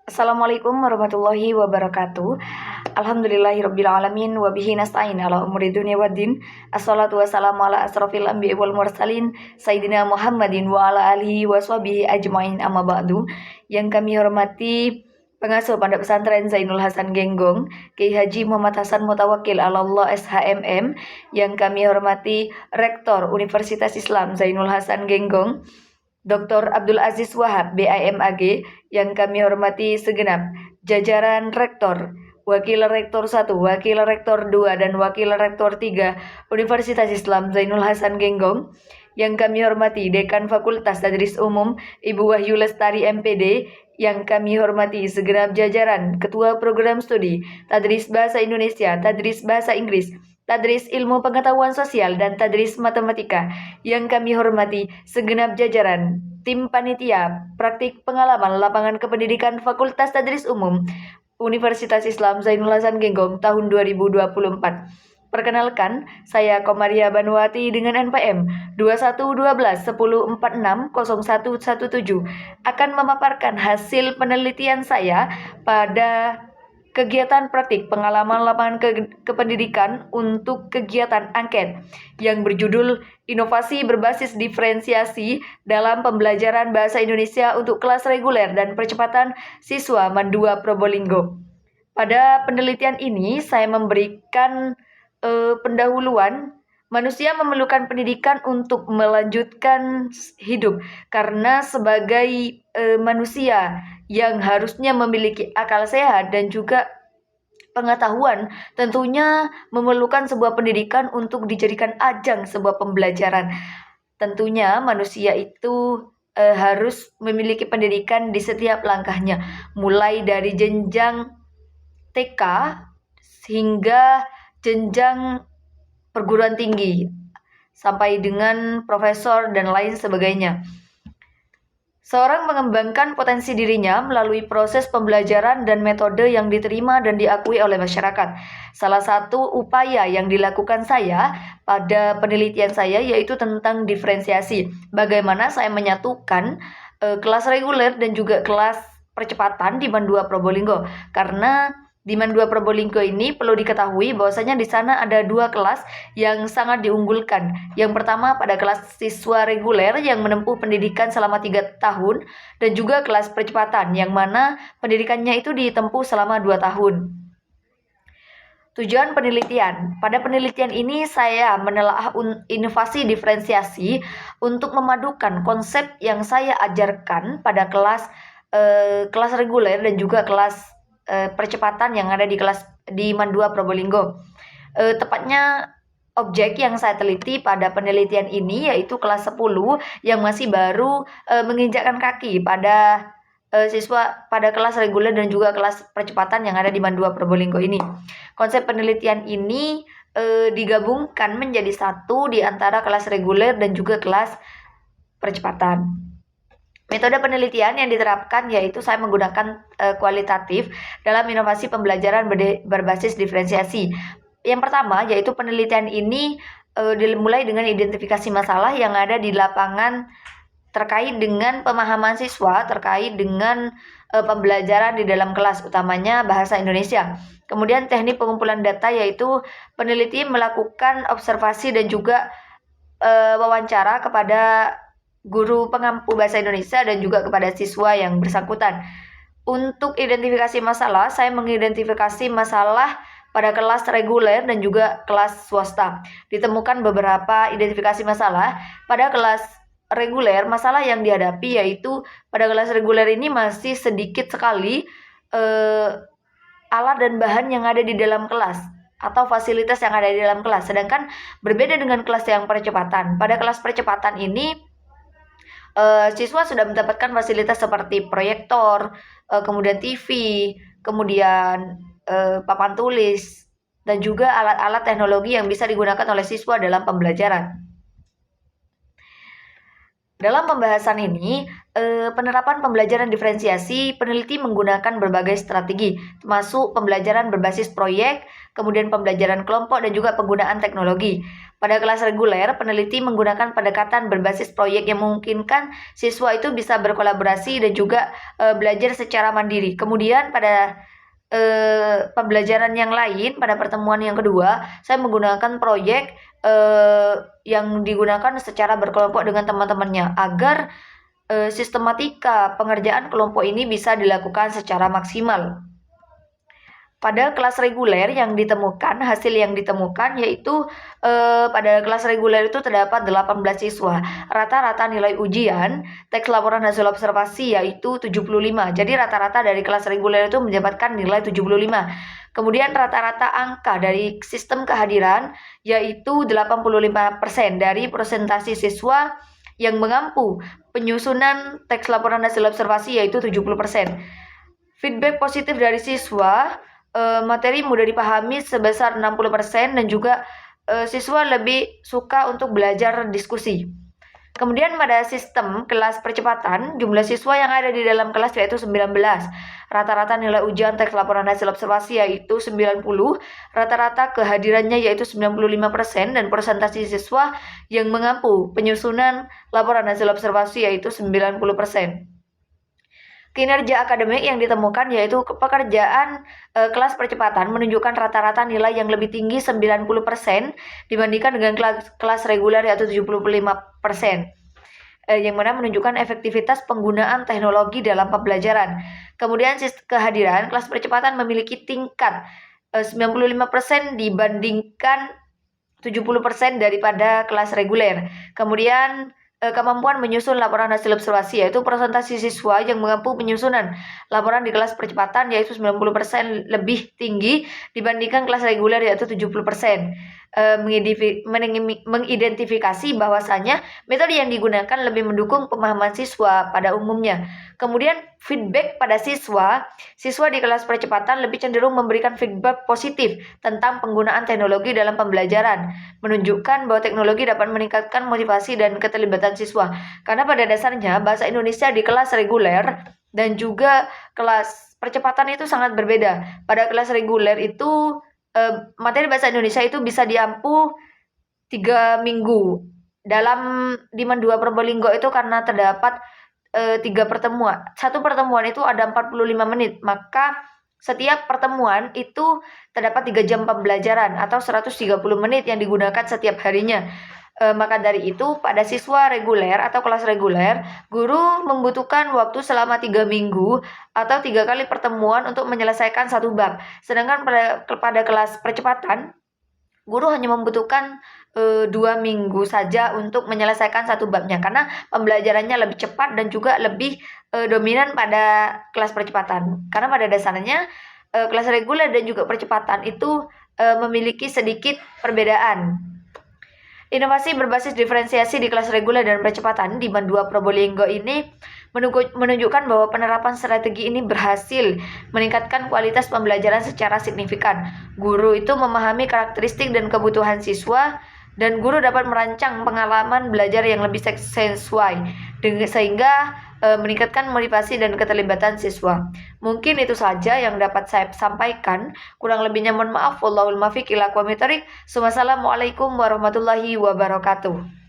Assalamualaikum warahmatullahi wabarakatuh. Alhamdulillahirabbil alamin wa bihi nasta'in ala umuri dunya waddin. Assalatu wassalamu ala asrofil anbiya'i wal mursalin sayyidina Muhammadin wa ala alihi wa sahbihi ajmain, amma ba'du. Yang kami hormati pengasuh Pondok Pesantren Zainul Hasan Genggong, Kiai Haji Muhammad Hasan Mutawakil Allah SHMM. Yang kami hormati Rektor Universitas Islam Zainul Hasan Genggong, Dr. Abdul Aziz Wahab BIMAG. Yang kami hormati segenap jajaran Rektor, Wakil Rektor 1, Wakil Rektor 2, dan Wakil Rektor 3 Universitas Islam Zainul Hasan Genggong. Yang kami hormati Dekan Fakultas Tadris Umum Ibu Wahyu Lestari MPD. Yang kami hormati segenap jajaran Ketua Program Studi Tadris Bahasa Indonesia, Tadris Bahasa Inggris, Tadris Ilmu Pengetahuan Sosial, dan Tadris Matematika. Yang kami hormati segenap jajaran tim panitia praktik pengalaman lapangan kependidikan Fakultas Tadris Umum Universitas Islam Zainul Hasan Genggong tahun 2024. Perkenalkan, saya Komaria Banuwati dengan NPM 211210460117 akan memaparkan hasil penelitian saya pada kegiatan praktik pengalaman lapangan kependidikan untuk kegiatan angket yang berjudul Inovasi Berbasis Diferensiasi dalam Pembelajaran Bahasa Indonesia untuk Kelas Reguler dan Percepatan Siswa Mandua Probolinggo. Pada penelitian ini saya memberikan pendahuluan. Manusia memerlukan pendidikan untuk melanjutkan hidup, karena sebagai manusia yang harusnya memiliki akal sehat dan juga pengetahuan, tentunya memerlukan sebuah pendidikan untuk dijadikan ajang sebuah pembelajaran. Tentunya manusia itu harus memiliki pendidikan di setiap langkahnya, mulai dari jenjang TK hingga jenjang perguruan tinggi sampai dengan profesor dan lain sebagainya. Seorang mengembangkan potensi dirinya melalui proses pembelajaran dan metode yang diterima dan diakui oleh masyarakat. Salah satu upaya yang dilakukan saya pada penelitian saya yaitu tentang diferensiasi. Bagaimana saya menyatukan kelas reguler dan juga kelas percepatan di Mandua Probolinggo. Karena di Mandua Probolinggo ini perlu diketahui bahwasanya di sana ada dua kelas yang sangat diunggulkan. Yang pertama pada kelas siswa reguler yang menempuh pendidikan selama 3 tahun, dan juga kelas percepatan yang mana pendidikannya itu ditempuh selama 2 tahun. Tujuan penelitian. Pada penelitian ini saya menelaah inovasi diferensiasi untuk memadukan konsep yang saya ajarkan pada kelas reguler dan juga kelas percepatan yang ada di Mandua Probolinggo. Tepatnya objek yang saya teliti pada penelitian ini yaitu kelas 10 yang masih baru menginjakkan kaki pada siswa pada kelas reguler dan juga kelas percepatan yang ada di Mandua Probolinggo ini. Konsep penelitian ini digabungkan menjadi satu di antara kelas reguler dan juga kelas percepatan. Metode penelitian yang diterapkan yaitu saya menggunakan kualitatif dalam inovasi pembelajaran berbasis diferensiasi. Yang pertama yaitu penelitian ini dimulai dengan identifikasi masalah yang ada di lapangan terkait dengan pemahaman siswa terkait dengan pembelajaran di dalam kelas, utamanya bahasa Indonesia. Kemudian teknik pengumpulan data yaitu peneliti melakukan observasi dan juga wawancara kepada guru pengampu bahasa Indonesia dan juga kepada siswa yang bersangkutan. Untuk identifikasi masalah, saya mengidentifikasi masalah pada kelas reguler dan juga kelas swasta. Ditemukan beberapa identifikasi masalah pada kelas reguler. Masalah yang dihadapi yaitu pada kelas reguler ini masih sedikit sekali alat dan bahan yang ada di dalam kelas atau fasilitas yang ada di dalam kelas. Sedangkan berbeda dengan kelas yang percepatan. Pada kelas percepatan ini siswa sudah mendapatkan fasilitas seperti proyektor, kemudian TV, kemudian papan tulis, dan juga alat-alat teknologi yang bisa digunakan oleh siswa dalam pembelajaran. Dalam pembahasan ini, penerapan pembelajaran diferensiasi, peneliti menggunakan berbagai strategi, termasuk pembelajaran berbasis proyek, kemudian pembelajaran kelompok, dan juga penggunaan teknologi. Pada kelas reguler, peneliti menggunakan pendekatan berbasis proyek yang memungkinkan siswa itu bisa berkolaborasi dan juga belajar secara mandiri. Kemudian pada pembelajaran yang lain, pada pertemuan yang kedua, saya menggunakan proyek yang digunakan secara berkelompok dengan teman-temannya agar sistematika pengerjaan kelompok ini bisa dilakukan secara maksimal. Pada kelas reguler yang ditemukan, hasil yang ditemukan yaitu pada kelas reguler itu terdapat 18 siswa. Rata-rata nilai ujian teks laporan hasil observasi yaitu 75. Jadi rata-rata dari kelas reguler itu mendapatkan nilai 75. Kemudian rata-rata angka dari sistem kehadiran yaitu 85% dari presentasi siswa yang mengampu penyusunan teks laporan hasil observasi yaitu 70%. Feedback positif dari siswa, materi mudah dipahami sebesar 60% dan juga siswa lebih suka untuk belajar diskusi. Kemudian pada sistem kelas percepatan, jumlah siswa yang ada di dalam kelas yaitu 19. Rata-rata nilai ujian teks laporan hasil observasi yaitu 90. Rata-rata kehadirannya yaitu 95% dan presentasi siswa yang mengampu penyusunan laporan hasil observasi yaitu 90%. Kinerja akademik yang ditemukan yaitu pekerjaan kelas percepatan menunjukkan rata-rata nilai yang lebih tinggi 90% dibandingkan dengan kelas reguler yaitu 75%. Yang mana menunjukkan efektivitas penggunaan teknologi dalam pembelajaran. Kemudian kehadiran kelas percepatan memiliki tingkat 95% dibandingkan 70% daripada kelas reguler. Kemudian kemampuan menyusun laporan hasil observasi yaitu presentasi siswa yang mengampu penyusunan laporan di kelas percepatan yaitu 90% lebih tinggi dibandingkan kelas reguler yaitu 70%. Mengidentifikasi bahwasanya metode yang digunakan lebih mendukung pemahaman siswa pada umumnya. Kemudian feedback pada siswa di kelas percepatan lebih cenderung memberikan feedback positif tentang penggunaan teknologi dalam pembelajaran, menunjukkan bahwa teknologi dapat meningkatkan motivasi dan keterlibatan siswa. Karena pada dasarnya bahasa Indonesia di kelas reguler dan juga kelas percepatan itu sangat berbeda. Pada kelas reguler itu materi bahasa Indonesia itu bisa diampu 3 minggu. Dalam Diman 2 Probolinggo itu karena terdapat 3 pertemuan. Satu pertemuan itu ada 45 menit. Maka setiap pertemuan itu terdapat 3 jam pembelajaran atau 130 menit yang digunakan setiap harinya. Maka dari itu pada siswa reguler atau kelas reguler, guru membutuhkan waktu selama 3 minggu atau 3 kali pertemuan untuk menyelesaikan satu bab. Sedangkan pada kelas percepatan, guru hanya membutuhkan 2 minggu saja untuk menyelesaikan satu babnya karena pembelajarannya lebih cepat dan juga lebih dominan pada kelas percepatan. Karena pada dasarnya kelas reguler dan juga percepatan itu memiliki sedikit perbedaan. Inovasi berbasis diferensiasi di kelas reguler dan percepatan di Diman 2 Probolinggo ini menunjukkan bahwa penerapan strategi ini berhasil meningkatkan kualitas pembelajaran secara signifikan. Guru itu memahami karakteristik dan kebutuhan siswa dan guru dapat merancang pengalaman belajar yang lebih sesuai sehingga meningkatkan motivasi dan keterlibatan siswa. Mungkin itu saja yang dapat saya sampaikan. Kurang lebihnya mohon maaf. Wallahul muwaffiq ila aqwamit thoriq. Wassalamualaikum warahmatullahi wabarakatuh.